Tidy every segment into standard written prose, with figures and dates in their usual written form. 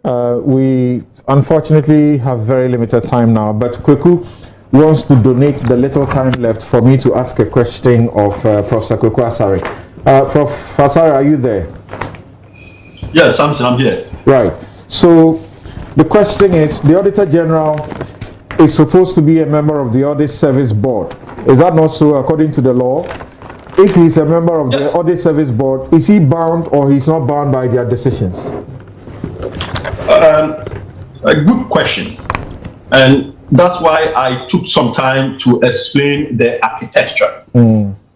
We unfortunately have very limited time now, but Kweku wants to donate the little time left for me to ask a question of Professor Kweku Asare. Prof Asare, are you there? Yes, I'm here. Right. So the question is, the Auditor General is supposed to be a member of the Audit Service Board. Is that not so according to the law? If he's a member of the Audit Service Board, is he bound or he's not bound by their decisions? A good question. And that's why I took some time to explain the architecture.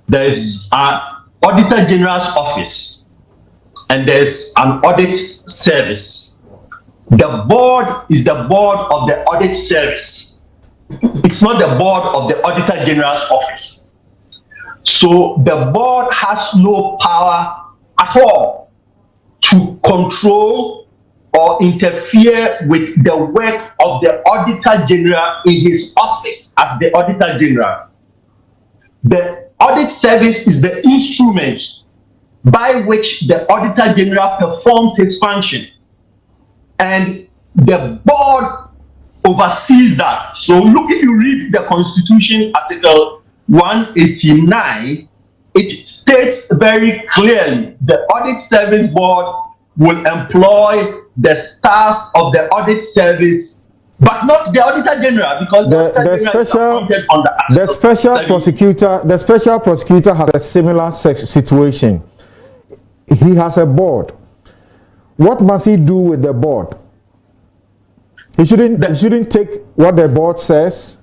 There's an Auditor General's office and there's an audit service. The board is the board of the audit service. It's not the board of the Auditor General's office. So the board has no power at all to control or interfere with the work of the Auditor General in his office as the Auditor General. The audit service is the instrument by which the Auditor General performs his function. And the board oversees that. So look, if you read the Constitution, Article 189, it states very clearly the Audit Service Board will employ the staff of the audit service, but not the Auditor General, because the special prosecutor has a similar situation. He has a board. What must he do with the board? He shouldn't take what the board says.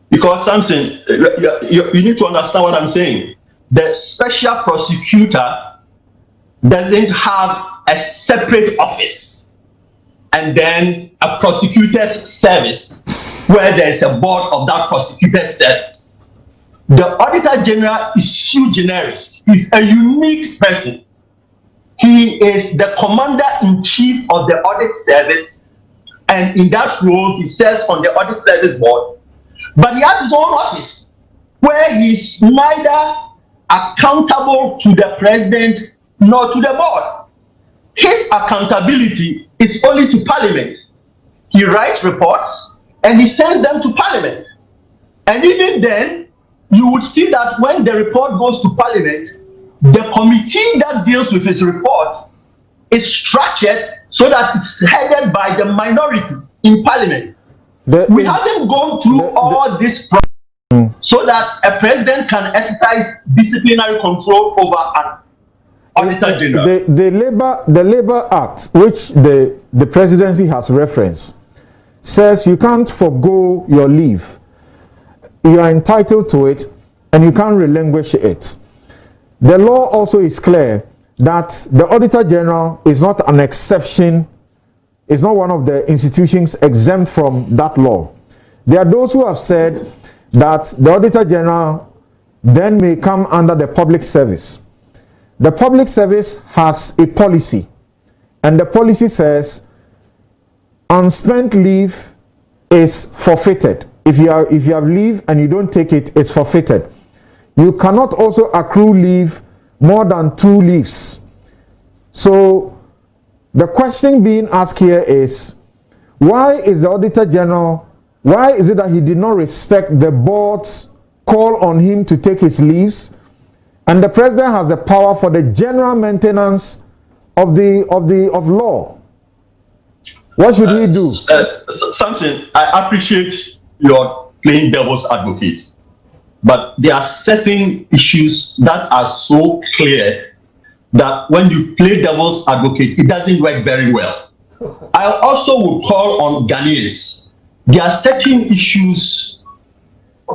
Because something you need to understand what I'm saying. The special prosecutor doesn't have a separate office and then a prosecutor's service where there's a board of that prosecutor's service. The Auditor General is sui generis. He's a unique person. He is the commander-in-chief of the audit service, and in that role he serves on the audit service board. But he has his own office where he's neither accountable to the president nor to the board. His accountability is only to Parliament. He writes reports and he sends them to Parliament. And even then, you would see that when the report goes to Parliament, the committee that deals with his report is structured so that it's headed by the minority in Parliament. We haven't gone through all this process so that a president can exercise disciplinary control over an Auditor General. The Labour Act, which the presidency has referenced, says you can't forgo your leave. You are entitled to it and you can't relinquish it. The law also is clear that the Auditor General is not an exception, is not one of the institutions exempt from that law. There are those who have said that the Auditor General then may come under the public service. The public service has a policy, and the policy says unspent leave is forfeited. If you have leave and you don't take it, it's forfeited. You cannot also accrue leave more than 2 leaves. So the question being asked here is, why is the Auditor General, why is it that he did not respect the board's call on him to take his leaves, and the president has the power for the general maintenance of law? What should he do? Something, I appreciate your playing devil's advocate, but there are certain issues that are so clear that when you play devil's advocate, it doesn't work very well. I also would call on Ghanaians. There are certain issues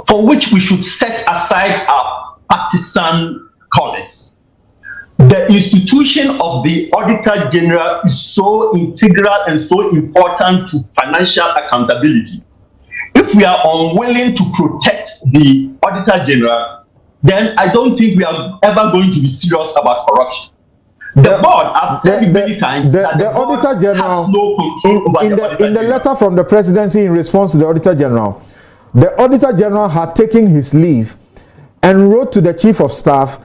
for which we should set aside our partisan colors. The institution of the Auditor General is so integral and so important to financial accountability. If we are unwilling to protect the Auditor General, then I don't think we are ever going to be serious about corruption. The board, I've said many times, that the Auditor General has no control over the Auditor in the letter from the presidency in response to the Auditor General, the Auditor General had taken his leave and wrote to the Chief of Staff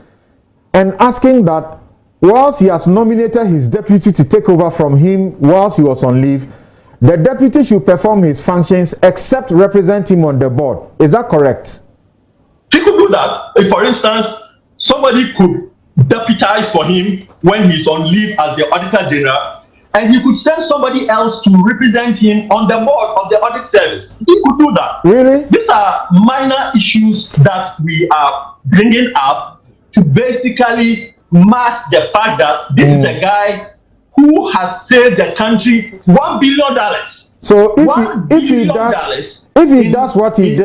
and asking that whilst he has nominated his deputy to take over from him whilst he was on leave, the deputy should perform his functions except represent him on the board. Is that correct? He could do that. If, for instance, somebody could deputize for him when he's on leave as the Auditor General, and he could send somebody else to represent him on the board of the audit service. He could do that. Really? These are minor issues that we are bringing up to basically mask the fact that this is a guy who has saved the country $1 billion. So if he does what he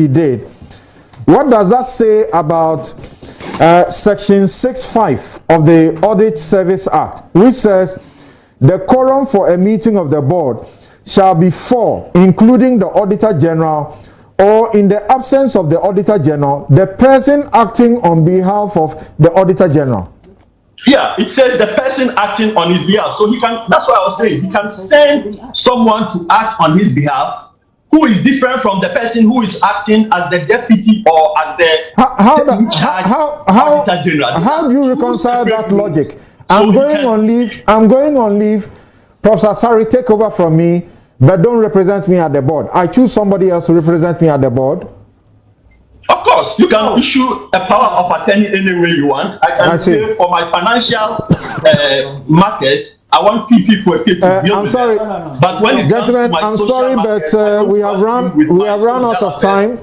did, what does that say about Section 6(5) of the Audit Service Act, which says the quorum for a meeting of the board shall be 4, including the Auditor General, or in the absence of the Auditor General, the person acting on behalf of the Auditor General. Yeah, it says the person acting on his behalf. So he can, that's what I was saying, he can send someone to act on his behalf who is different from the person who is acting as the deputy or as the Auditor General. How do you reconcile that logic? I'm going on leave. Prof Asare, take over from me, but don't represent me at the board. I choose somebody else to represent me at the board. Of course, you can issue a power of attorney any way you want. I can say for my financial matters, I want people to deal I'm with sorry, them. But when it gentlemen, I'm sorry, but we have run out of time.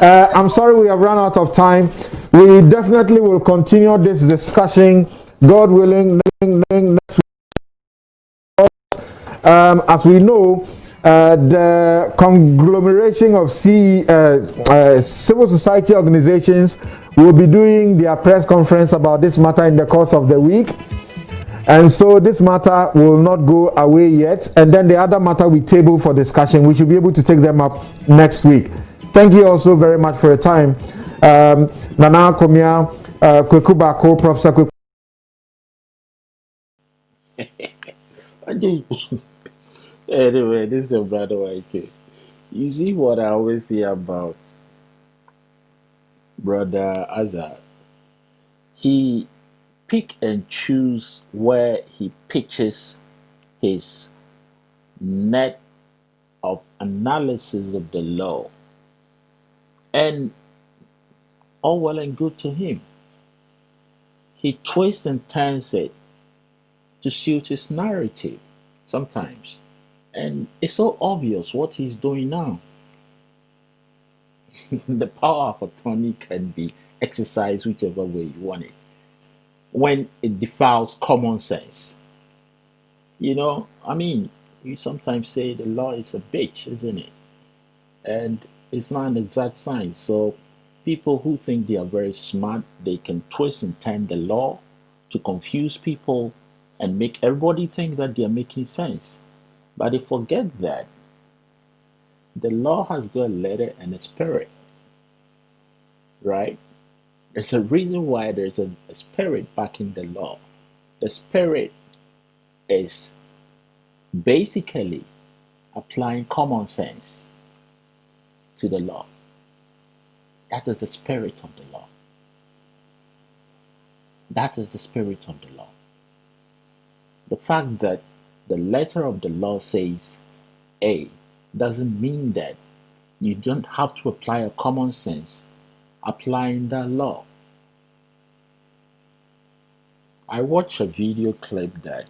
I'm sorry, we have run out of time. We definitely will continue this discussion, God willing, next week. As we know, the conglomeration of civil society organizations will be doing their press conference about this matter in the course of the week, and so this matter will not go away yet, and then the other matter we table for discussion. We should be able to take them up next week. Thank you also very much for your time. Nana Komia, Kweku Bako, Professor Kweku. Anyway, this is your brother YK. You see what I always say about brother Azar? He pick and choose where he pitches his net of analysis of the law. And all well and good to him. He twists and turns it to suit his narrative sometimes. And it's so obvious what he's doing now. The power of attorney can be exercised whichever way you want it. When it defiles common sense. You know, I mean, you sometimes say the law is a bitch, isn't it? And it's not an exact science. So people who think they are very smart, they can twist and turn the law to confuse people and make everybody think that they are making sense. But they forget that the law has got a letter and a spirit, right? There's a reason why there's a spirit backing the law. The spirit is basically applying common sense to the law. That is the spirit of the law. That is the spirit of the law. The fact that the letter of the law says A doesn't mean that you don't have to apply a common sense applying that law. I watched a video clip that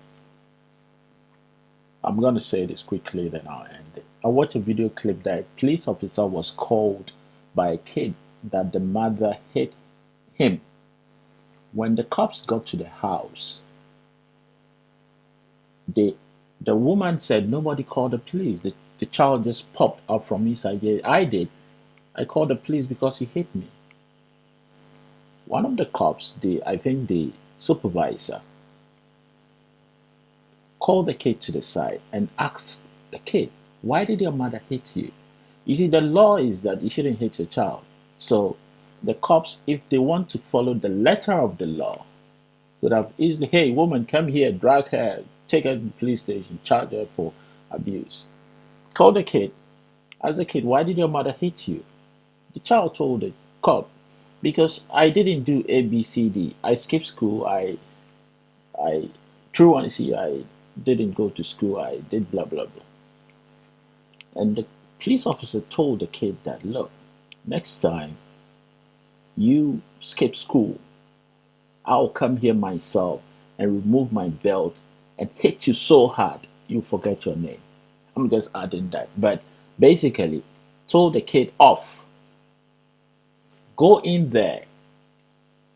I'm going to say this quickly, then I'll end it. I watched a video clip that a police officer was called by a kid that the mother hit him. When the cops got to the house, the woman said nobody called the police. The child just popped up from inside. Yeah, I did. I called the police because he hit me. One of the cops, I think the supervisor, called the kid to the side and asked the kid, why did your mother hit you? You see, the law is that you shouldn't hit your child. So the cops, if they want to follow the letter of the law, could have easily, hey, woman, come here, drag her, take her to the police station, charge her for abuse. Call the kid. Ask the kid, why did your mother hit you? The child told the cop, because I didn't do A, B, C, D. I skipped school. I, true honesty, I didn't go to school. I did blah, blah, blah. And the police officer told the kid that, look, next time you skip school, I'll come here myself and remove my belt and hit you so hard you forget your name. I'm just adding that. But basically, told the kid off. Go in there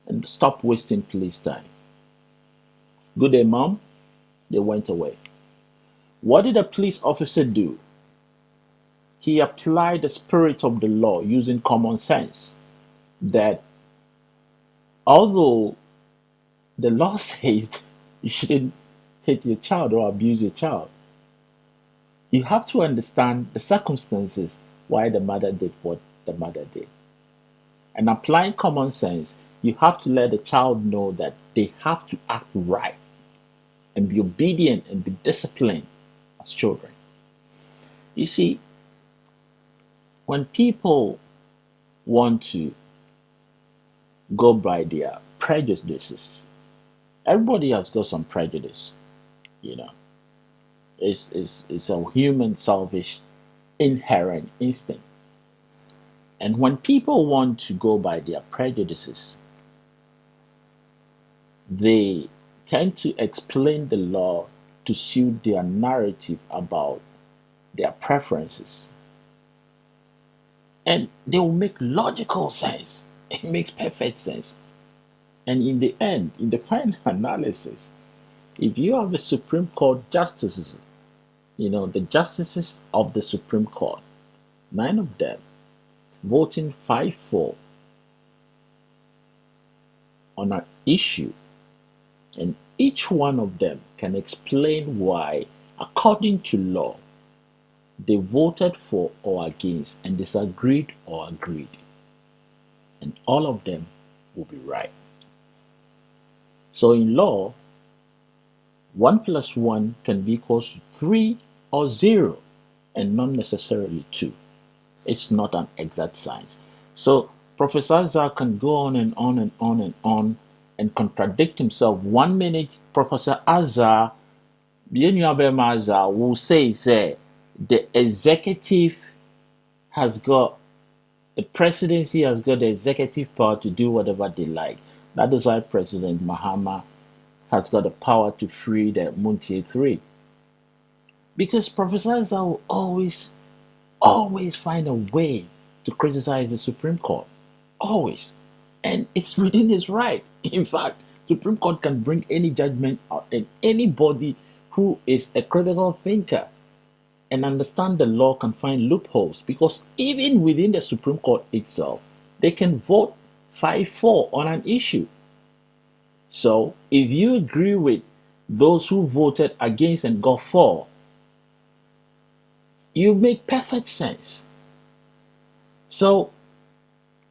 and stop wasting police time. Good day, mom. They went away. What did the police officer do? He applied the spirit of the law using common sense. That although the law says you shouldn't hit your child or abuse your child, you have to understand the circumstances why the mother did what the mother did. And applying common sense, you have to let the child know that they have to act right and be obedient and be disciplined as children. You see, when people want to go by their prejudices, everybody has got some prejudice, you know. It's a human, selfish, inherent instinct. And when people want to go by their prejudices, they tend to explain the law to suit their narrative about their preferences. And they will make logical sense. It makes perfect sense. And in the end, in the final analysis, if you have the Supreme Court justices, the justices of the Supreme Court, 9 of them voting 5-4 on an issue, and each one of them can explain why, according to law, they voted for or against and disagreed or agreed. And all of them will be right. So in law, 1 + 1 can be equals to 3 or 0, and not necessarily 2. It's not an exact science. So Professor Azar can go on and on and on and on and contradict himself. 1 minute, Professor Azar, Azar will say the executive has got, the presidency has got the executive power to do whatever they like. That is why President Mahama has got the power to free the Muntie 3. Because Professor Azar will always find a way to criticize the Supreme Court. Always. And it's within his right. In fact, Supreme Court can bring any judgment out, and anybody who is a critical thinker and understand the law can find loopholes, because even within the Supreme Court itself, they can vote 5-4 on an issue. So if you agree with those who voted against and got for, you make perfect sense. So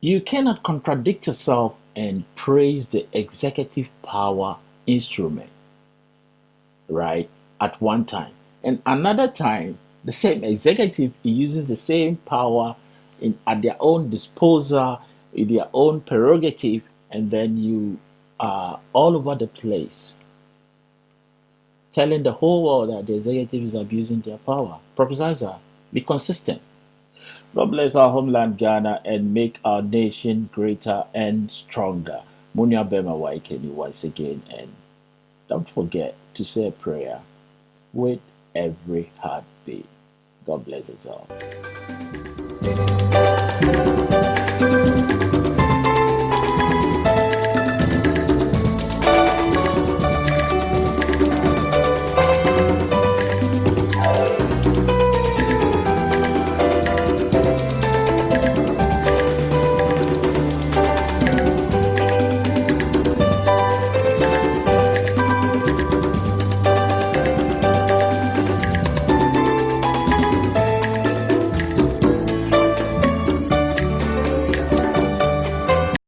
you cannot contradict yourself and praise the executive power instrument, right, at one time. And another time, the same executive uses the same power at their own disposal, with their own prerogative, and then you are all over the place telling the whole world that the executive is abusing their power. Professor, be consistent. God bless our homeland Ghana and make our nation greater and stronger. Munya Bema Waikeni once again, and don't forget to say a prayer with every heartbeat. God bless us all.